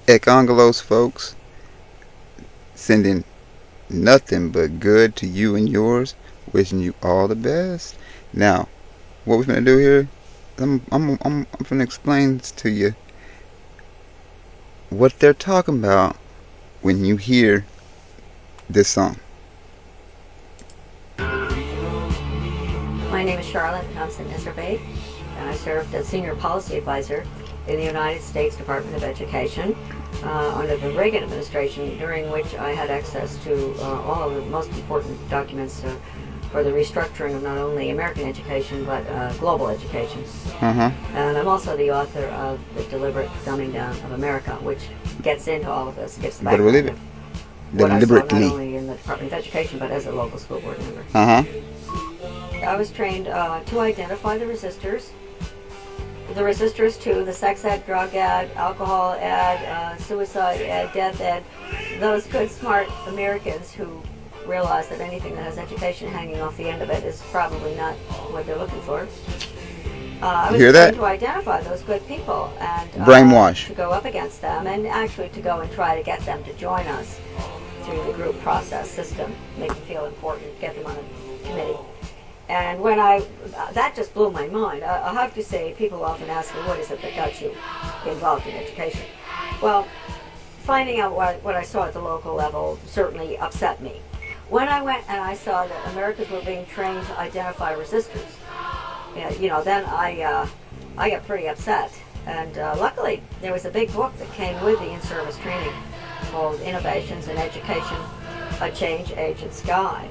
Econgalos folks, sending nothing but good to you and yours. Wishing you all the best. Now, what we're gonna do here, I'm gonna explain to you what they're talking about when you hear this song. My name is Charlotte Thompson-Iserbate, and I served as Senior Policy Advisor in the United States Department of Education under the Reagan administration, during which I had access to all of the most important documents for the restructuring of not only American education, but global education. And I'm also the author of The Deliberate Dumbing Down of America, which gets into all of this. Gets the background of what I saw not only in the Department of Education, but as a local school board member. I was trained to identify the resistors to the sex ed, drug ed, alcohol ed, suicide ed, death ed, those good, smart Americans who realize that anything that has education hanging off the end of it is probably not what they're looking for. I was trained to identify those good people and brainwash, to go up against them, and actually to go and try to get them to join us through the group process system, make them feel important, get them on a committee. And when that just blew my mind. I have to say, people often ask me, what is it that got you involved in education? Well, finding out what I saw at the local level certainly upset me. When I went and I saw that Americans were being trained to identify resistors, then I got pretty upset. And luckily, there was a big book that came with the in-service training called Innovations in Education, A Change Agent's Guide.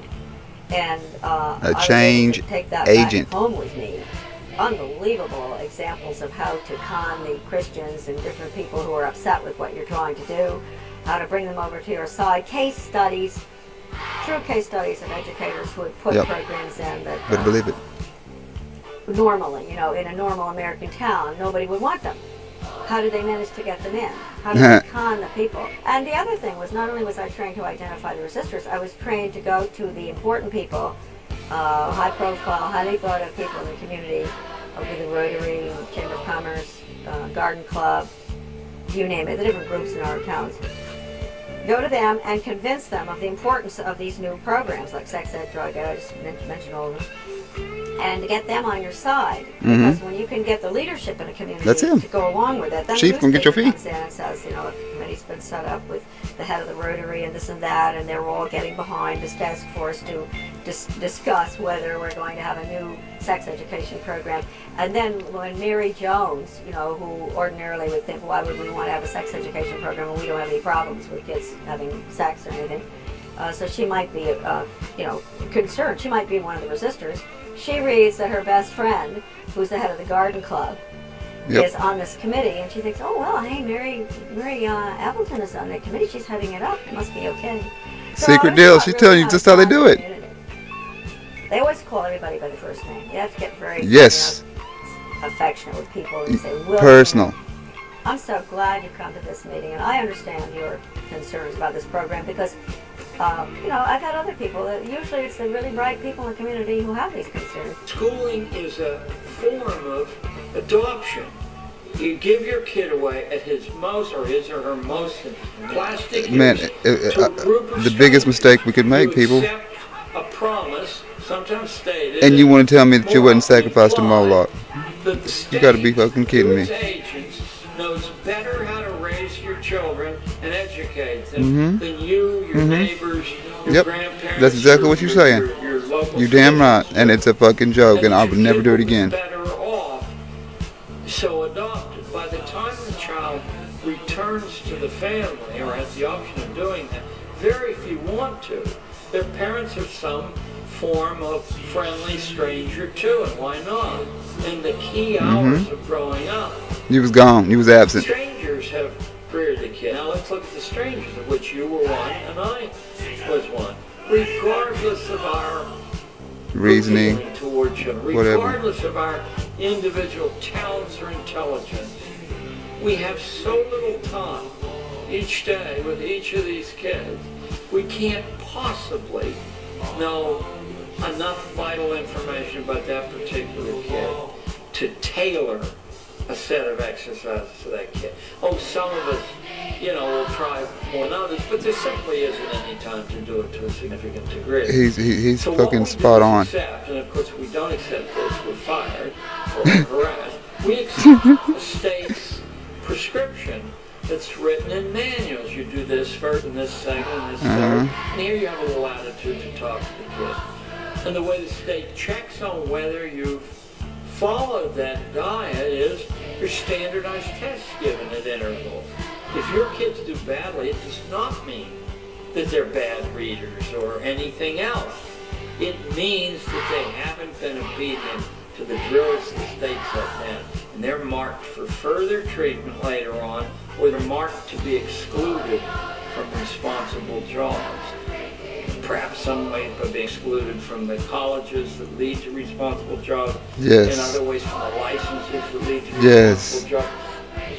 And I was able to take that back home with me. Unbelievable examples of how to con the Christians and different people who are upset with what you're trying to do, how to bring them over to your side, case studies, true case studies of educators who had put programs in that believe it. Normally, in a normal American town, nobody would want them. How did they manage to get them in? How did they con the people? And the other thing was, not only was I trained to identify the resistors, I was trained to go to the important people, high profile, highly thought of people in the community, with the Rotary, Chamber of Commerce, Garden Club, you name it, the different groups in our towns. Go to them and convince them of the importance of these new programs like sex ed, drug ed, I just mentioned all of them, and to get them on your side. Because when you can get the leadership in a community to go along with it, then Chief, come get your feet. Comes in and says, a committee's been set up with the head of the Rotary and this and that, and they're all getting behind this task force to discuss whether we're going to have a new sex education program. And then when Mary Jones, who ordinarily would think, why would we want to have a sex education program when we don't have any problems with kids having sex or anything? So she might be, concerned. She might be one of the resistors. She reads that her best friend, who's the head of the Garden Club, is on this committee, and she thinks, oh, well, hey, Mary Appleton is on the committee. She's heading it up. It must be okay. So secret deal. She's telling you just how they do it. They always call everybody by the first name. You have to get very affectionate with people and say, personal. I'm so glad you come to this meeting, and I understand your concerns about this program because I've had other people. Usually it's the really bright people in the community who have these concerns. Schooling is a form of adoption. You give your kid away at his or her most plastic use to a group of the biggest mistake we could make, people. A promise, sometimes stated, and you want to tell me that you wouldn't sacrifice to Moloch? You got to be fucking kidding me. Agents knows better how to raise your children and educate them than you, your neighbors, your grandparents. That's exactly what you're saying. You're damn right, and it's a fucking joke, and I would never do it again. Better off, so adopted. By the time the child returns to the family or has the option of doing that, very few want to. Their parents are some form of friendly stranger too, and why not? In the key hours of growing up. You was gone. You was absent. Strangers have reared the kid. Now let's look at the strangers, of which you were one and I was one. Regardless of our reasoning toward children, regardless of our individual talents or intelligence, we have so little time each day with each of these kids. We can't possibly know enough vital information about that particular kid to tailor a set of exercises to that kid. Oh, some of us will try more than others, but there simply isn't any time to do it to a significant degree. He's So fucking what we spot do is on. accept, and of course we don't accept this, we're fired or harassed. We accept the state's prescription that's written in manuals. You do this first, and this second, and this third. And here you have a little attitude to talk to the kid. And the way the state checks on whether you've followed that diet is your standardized tests given at intervals. If your kids do badly, it does not mean that they're bad readers or anything else. It means that they haven't been obedient to the drills the state set down. And they're marked for further treatment later on, or they're marked to be excluded from responsible jobs. Perhaps some way by being excluded from the colleges that lead to responsible jobs. Yes. In other ways from the licenses that lead to Yes. responsible jobs.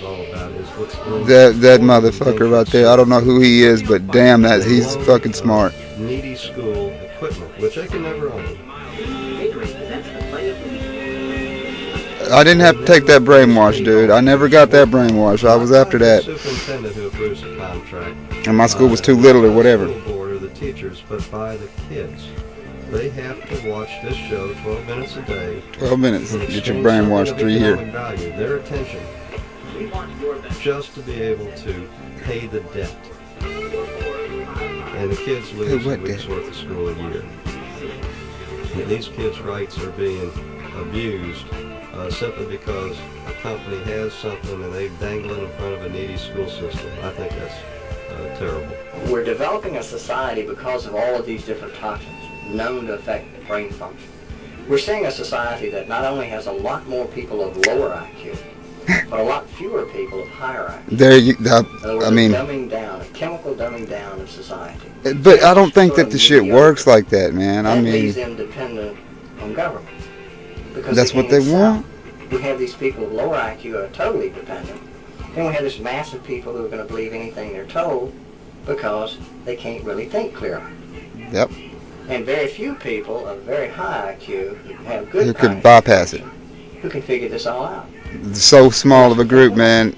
All about is what's going That motherfucker right there. I don't know who he is, but damn, he's fucking smart. Needy school equipment, which I can never own. I didn't have to take that brainwash, dude. I never got that brainwash. I was after that. The superintendent who approves the contract. And my school was too little or whatever. The school board or the teachers, but by the kids. They have to watch this show 12 minutes a day. 12 minutes. and Get your exchange brainwash something of 3 here. economic value, their attention, just to be able to pay the debt. And the kids lose what a week's debt? worth of school a year. And these kids' rights are being abused simply because a company has something and they dangle it in front of a needy school system. I think that's terrible. We're developing a society because of all of these different toxins known to affect brain function. We're seeing a society that not only has a lot more people of lower IQ, but a lot fewer people of higher IQ. There you. In other words, I mean, dumbing down, a chemical dumbing down of society. but I don't think that the shit works like that, man. I That leaves mean, them dependent on government. Because that's what they can't want. sell. We have these people with lower IQ who are totally dependent. Then we have this mass of people who are going to believe anything they're told because they can't really think clearly. Yep. And very few people of very high IQ who have good Who could cognitive bypass it. function, who can figure this all out. So small of a group, man.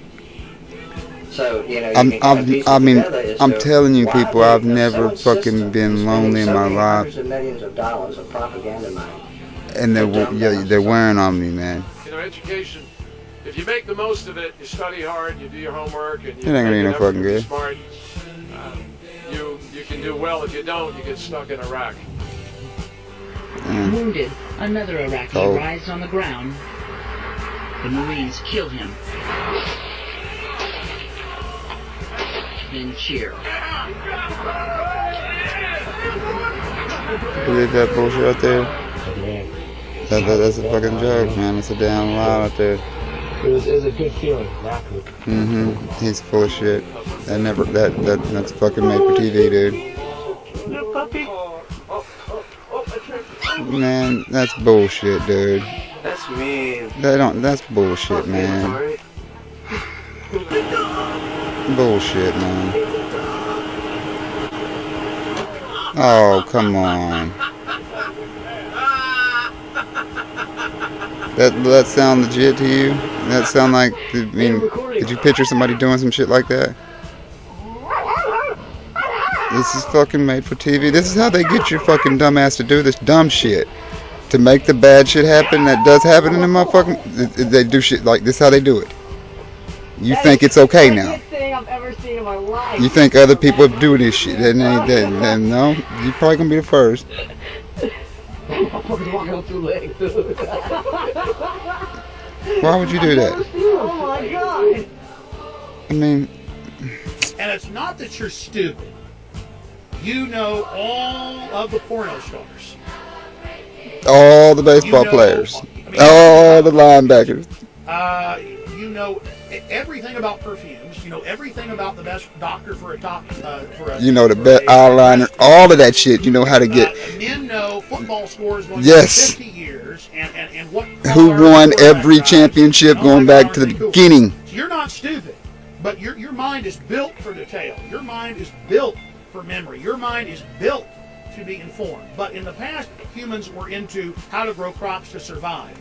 So, you know, you I'm can kind of piece it I mean, together as I'm to telling you, why people, they I've are never so fucking insistent been in lonely in spending my so many life, hundreds of millions of dollars of propaganda money. and they're wearing on me, man. Education, if you make the most of it, you study hard, you do your homework, and you It ain't gonna be no make an effort fucking to be good. smart, you can do well. If you don't, you get stuck in Iraq. Wounded, another Iraqi Cold. writhed on the ground. The Marines killed him. Then cheer. Who did that bullshit out there? That's a fucking joke, man. It's a damn lie out there. It was a good feeling, naturally. He's full of shit. That's fucking made for TV, dude. Little puppy. Man, that's bullshit, dude. That's mean. That's bullshit, man. Bullshit, man. Oh, come on. That sound legit to you? That sound like, I mean, did you picture somebody doing some shit like that? This is fucking made for TV. This is how they get your fucking dumb ass to do this dumb shit. To make the bad shit happen that does happen in the motherfucking, they do shit like this. How they do it. You think it's okay now. Thing I've ever seen in my life. You think other people do this shit. Then no, you probably gonna be the first. I'm fucking walking on 2 legs, dude. Why would you do that? Oh my god. I mean, And it's not that you're stupid. You know all of the porno stars. all the baseball players, all the linebackers. You know everything about perfumes. You know everything about the best doctor for a You know the best eyeliner, all of that shit. You know how to get. Men know football scores going Yes. back 50 years and what. Who won every championship going back to the beginning. So you're not stupid, but your mind is built for detail. Your mind is built for memory. Your mind is built to be informed. But in the past, humans were into how to grow crops to survive,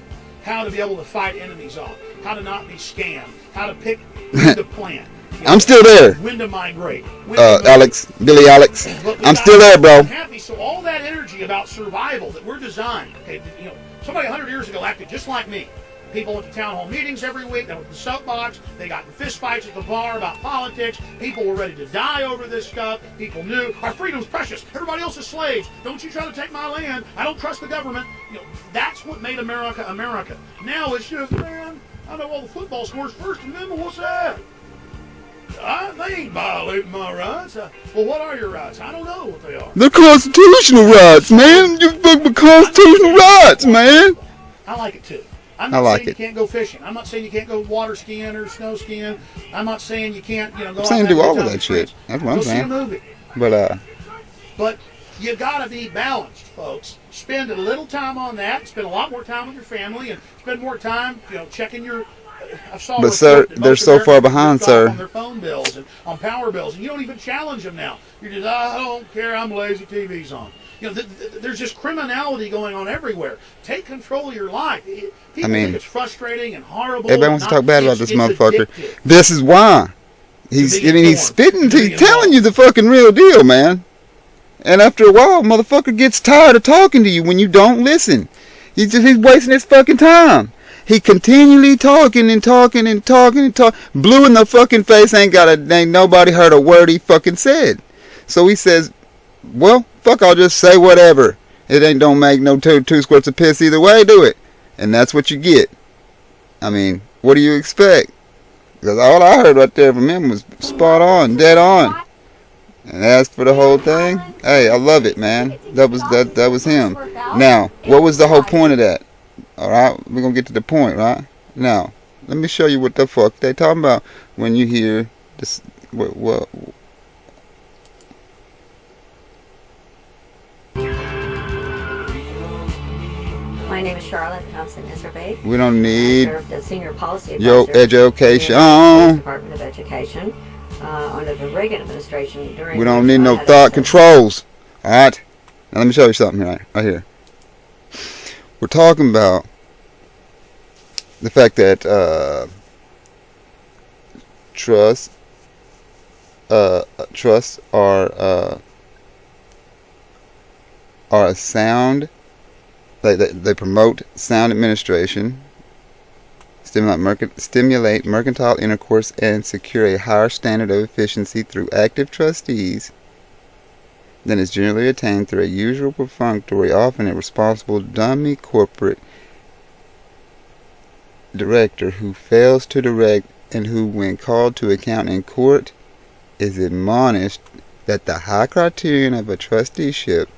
how to be able to fight enemies off, how to not be scammed, how to pick the plant. I'm still there. When to migrate. Billy Alex. I'm still there, bro. Happy. So all that energy about survival that we're designed. Okay, somebody 100 years ago acted just like me. People went to town hall meetings every week. They went to the soapbox. They got in fist fights at the bar about politics. People were ready to die over this stuff. People knew our freedom's precious. Everybody else is slaves. Don't you try to take my land. I don't trust the government. That's what made America America. Now it's just, man, I know all the football scores. First Amendment, what's that? They ain't violating my rights. Well, what are your rights? I don't know what they are. They're constitutional rights, man. You fuck with constitutional rights, man. I like it too. I'm not saying you can't go fishing. I'm not saying you can't go water skiing or snow skiing. I'm not saying you can't, go I'm saying do all of that shit. That's what I'm saying. Go see a movie. But you gotta be balanced, folks. Spend a little time on that. Spend a lot more time with your family, and spend more time, checking your. But sir, they're so far behind, sir. On their phone bills and on power bills, and you don't even challenge them now. You're just, I don't care. I'm lazy. TV's on. There's just criminality going on everywhere. Take control of your life. People think it's frustrating and horrible. Everybody wants to talk bad about this motherfucker. Addictive. This is why. He's spitting. He's telling you the fucking real deal, man. And after a while, motherfucker gets tired of talking to you when you don't listen. He's wasting his fucking time. He continually talking. Blue in the fucking face ain't nobody heard a word he fucking said. So he says, well, fuck, I'll just say whatever. It don't make no two squirts of piss either way, do it? And that's what you get. I mean, what do you expect? Because all I heard right there from him was spot on, dead on. And as for the whole thing, hey, I love it, man. That was him. Now, what was the whole point of that? Alright, we're gonna get to the point, right? Now, let me show you what the fuck they talking about when you hear this. What? My name is Charlotte Thompson Iserbate. We don't need I served as senior policy your advisor education. in the Department of Education under the Reagan administration. During we don't need no thought controls. All right. Now let me show you something right here. We're talking about the fact that trusts are a sound. They promote sound administration, stimulate mercantile intercourse, and secure a higher standard of efficiency through active trustees than is generally attained through a usual perfunctory, often irresponsible, dummy corporate director who fails to direct and who, when called to account in court, is admonished that the high criterion of a trusteeship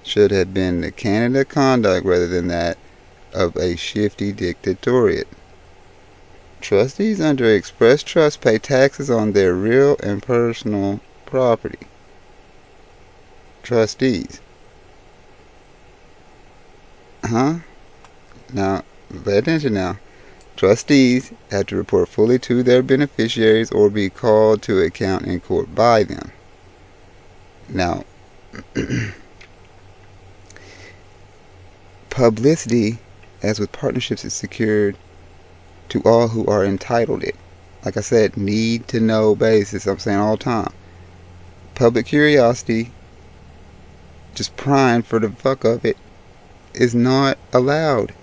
should have been the candid conduct rather than that of a shifty dictatorate. Trustees under express trust pay taxes on their real and personal property. Trustees. Now, pay attention now. Trustees have to report fully to their beneficiaries or be called to account in court by them. Now, publicity, as with partnerships, is secured to all who are entitled it. Like I said, need to know basis. I'm saying all the time. Public curiosity, just prying for the fuck of it, is not allowed.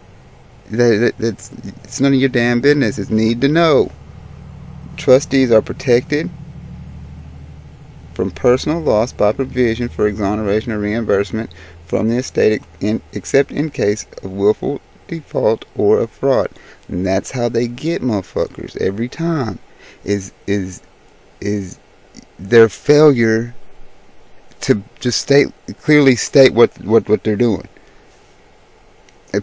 It's none of your damn business. It's need to know. Trustees are protected from personal loss by provision for exoneration or reimbursement from the estate, except in case of willful default or of fraud. And that's how they get motherfuckers every time. Is their failure to just clearly state what they're doing,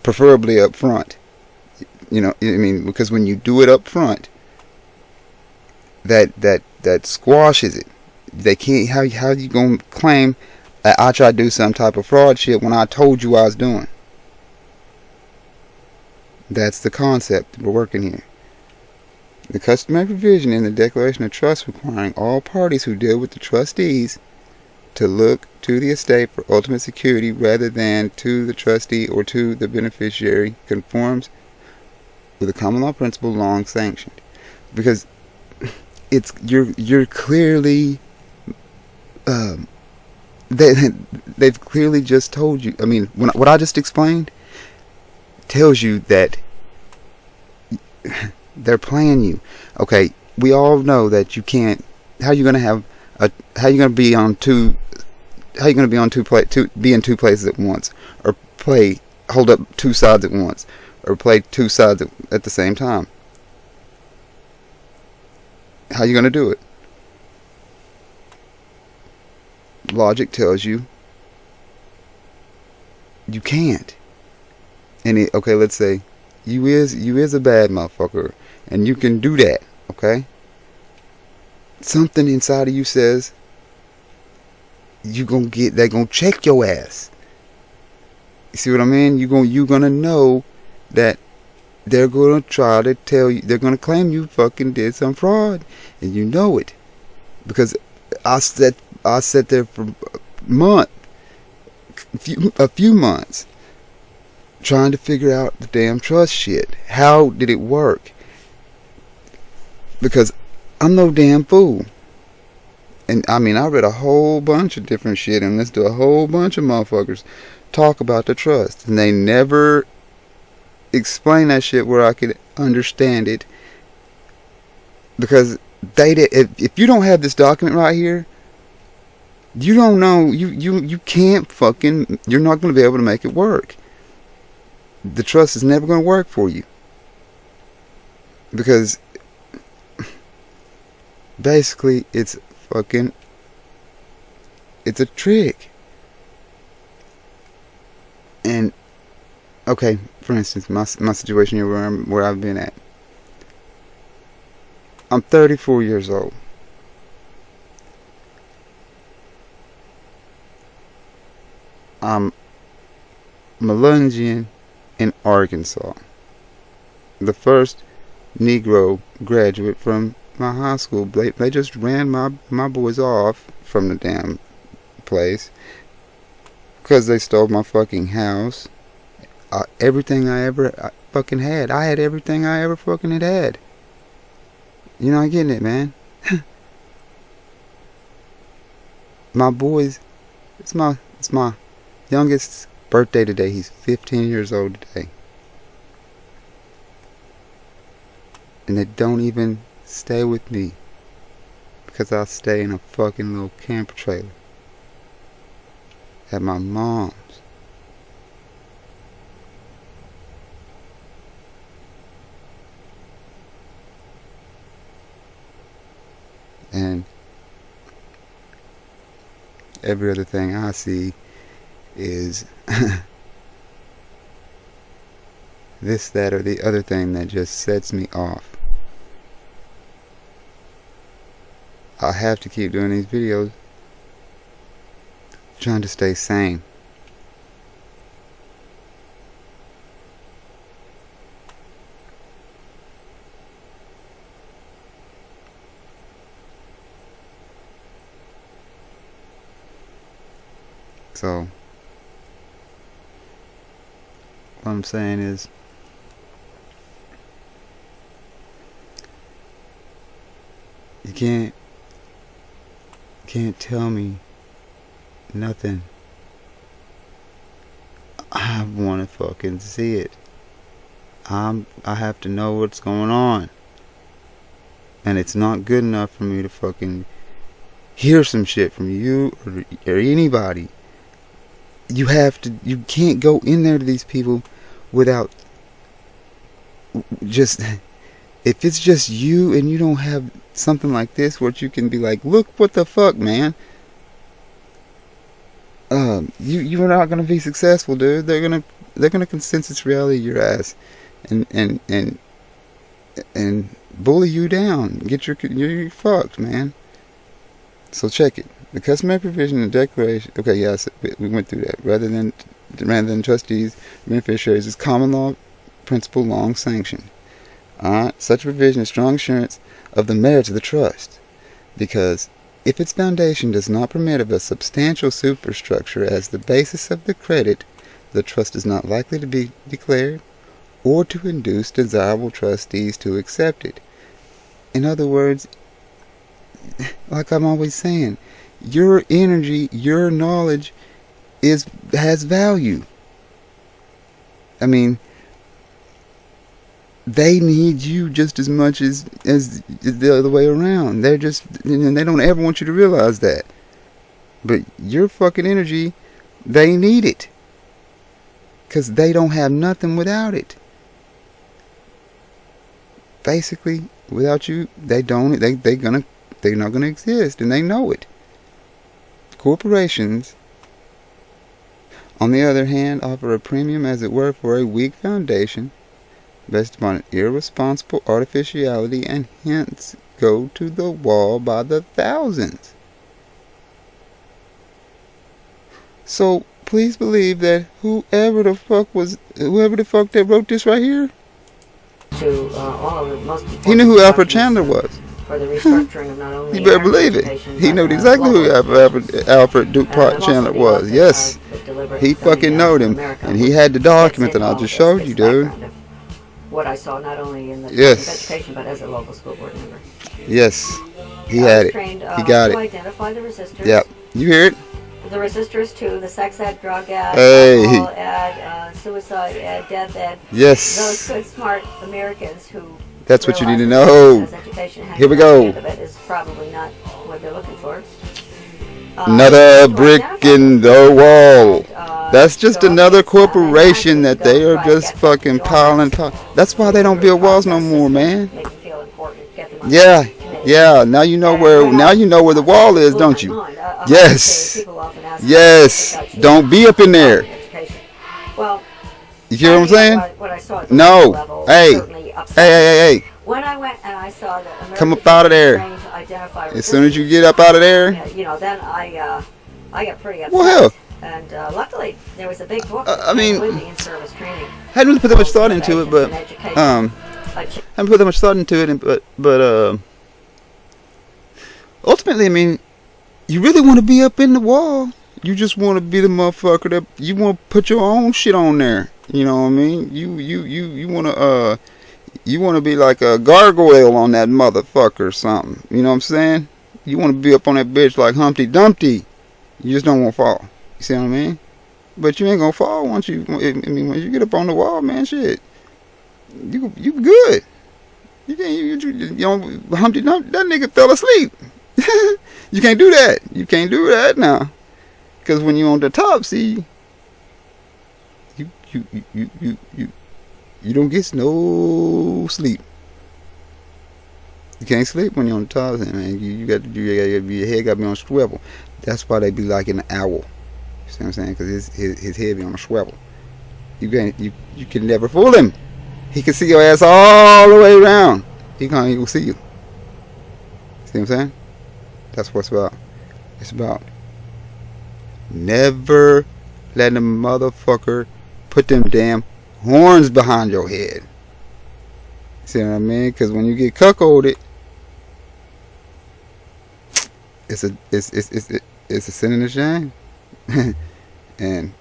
preferably up front. Because when you do it up front, that squashes it. They can't. How you gonna claim that I tried to do some type of fraud shit when I told you I was doing? That's the concept we're working here. The customary provision in the Declaration of Trust requiring all parties who deal with the trustees to look to the estate for ultimate security rather than to the trustee or to the beneficiary conforms with a common law principle long sanctioned. Because you're clearly they've clearly just told you. I mean, what I just explained tells you that they're playing you. Okay, we all know that you can't. How you gonna be in two places at once, or hold up two sides at once, or play two sides at the same time? How you gonna do it? Logic tells you you can't. And okay, let's say you is a bad motherfucker, and you can do that. Okay, something inside of you says they're gonna check your ass. You see what I mean? You gonna know that they're gonna try to tell you, they're gonna claim you fucking did some fraud, and you know it, because I sat there for a few months trying to figure out the damn trust shit. How did it work? Because I'm no damn fool. And I mean, I read a whole bunch of different shit and listened to a whole bunch of motherfuckers talk about the trust, and they never explain that shit where I could understand it. Because if you don't have this document right here, you don't know, you can't fucking, you're not going to be able to make it work. The trust is never going to work for you. Because basically it's a trick. And okay, for instance, my situation here where I've been at. I'm 34 years old. I'm Melungian in Arkansas. The first Negro graduate from my high school. They just ran my boys off from the damn place because they stole my fucking house. Everything I fucking had. I had everything I ever fucking had. You're not getting it, man. My boys, it's my youngest's birthday today. He's 15 years old today. And they don't even stay with me because I stay in a fucking little camper trailer at my mom's. And every other thing I see is this, that, or the other thing that just sets me off. I have to keep doing these videos, trying to stay sane. So, what I'm saying is, you can't tell me nothing. I want to fucking see it. I have to know what's going on. And it's not good enough for me to fucking hear some shit from you or anybody. You can't go in there to these people without just, if it's just you and you don't have something like this where you can be like, look, what the fuck, man? You're not gonna be successful, dude. They're gonna consensus reality your ass and bully you down. You're fucked, man. So check it. The customary provision and declaration. Okay, yes, we went through that. Rather than trustees, beneficiaries is common law principle long sanctioned. Such a provision is strong assurance of the merits of the trust, because if its foundation does not permit of a substantial superstructure as the basis of the credit, the trust is not likely to be declared or to induce desirable trustees to accept it. In other words, like I'm always saying, your energy, your knowledge has value. I mean, they need you just as much as the other way around. They're just, and they don't ever want you to realize that. But your fucking energy, they need it. 'Cause they don't have nothing without it. Basically, without you, they're not gonna exist, and they know it. Corporations, on the other hand, offer a premium, as it were, for a weak foundation, based upon irresponsible artificiality, and hence go to the wall by the thousands. So please believe that whoever the fuck that wrote this right here, To all of the most he knew who Alfred documents Chandler was. for the restructuring of not only You better believe it. education, He but, knew exactly who global Alfred DuPont Chandler was. Yes, he fucking knowed him, and he had the document that I just showed you, dude. What I saw not only in the Yes. Department of Education, but as a local school board member. Yes, he I had was it. trained, He got to it. identify the resistors. Yep. You hear it? The resistors too, the sex ed, drug ed, Hey. alcohol ed, suicide ed, death ed. Those Yes. good, smart Americans who That's what you need to realize know. that education hanging Here we at the go. end of it is probably not what they're looking for. Another To brick identify in the wall. and, That's just so another it's, corporation and that actually they go are try to just get them to fucking join piling. us That's why they don't through build the walls no process more, system, man. make them feel important, get them on Yeah, the committee. yeah. Now you know where the wall is, don't you? Yes. Yes. Don't be up in there. Well, You hear what I'm saying? what I saw at the No. local level Hey. certainly upset Hey, me. hey, hey, hey. When I went and I saw that American Come up out of there. trained to identify As soon as you resistors, get up out of there, you know, then I got pretty upset. Well, hell. And luckily, there was a big book I mean, with the in-service training. I hadn't really put that much thought into it, but haven't put that much thought into it, but ultimately, I mean, you really want to be up in the wall. You just want to be the motherfucker that you want to put your own shit on there. You know what I mean? You want to be like a gargoyle on that motherfucker or something. You know what I'm saying? You want to be up on that bitch like Humpty Dumpty. You just don't want to fall. You see what I mean? But you ain't gonna fall once you. I mean, when you get up on the wall, man, shit, you good. You can't. You know, Humpty Dumpty. That nigga fell asleep. You can't do that. You can't do that now. Cause when you on the top, see, you don't get no sleep. You can't sleep when you're on the top, man. You got to do. Your head got to be on a swivel. That's why they be like an owl. You see what I'm saying? Cause his head be on a swivel. You can never fool him. He can see your ass all the way around. He can't even see you. See what I'm saying? That's what it's about. It's about never letting a motherfucker put them damn horns behind your head. See what I mean? Because when you get cuckolded, it's a sin and a shame. and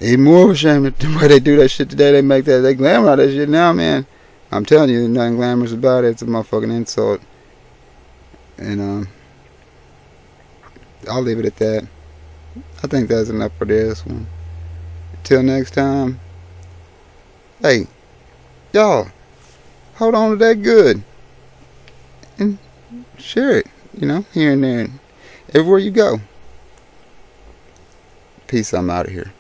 even more of a shame that the way they do that shit today. They glamour out that shit now, man. I'm telling you, there's nothing glamorous about it. It's a motherfucking insult. And I'll leave it at that. I think that's enough for this one. Till next time. Hey, y'all, hold on to that good. And share it, you know, here and there. Everywhere you go. Peace, I'm out of here.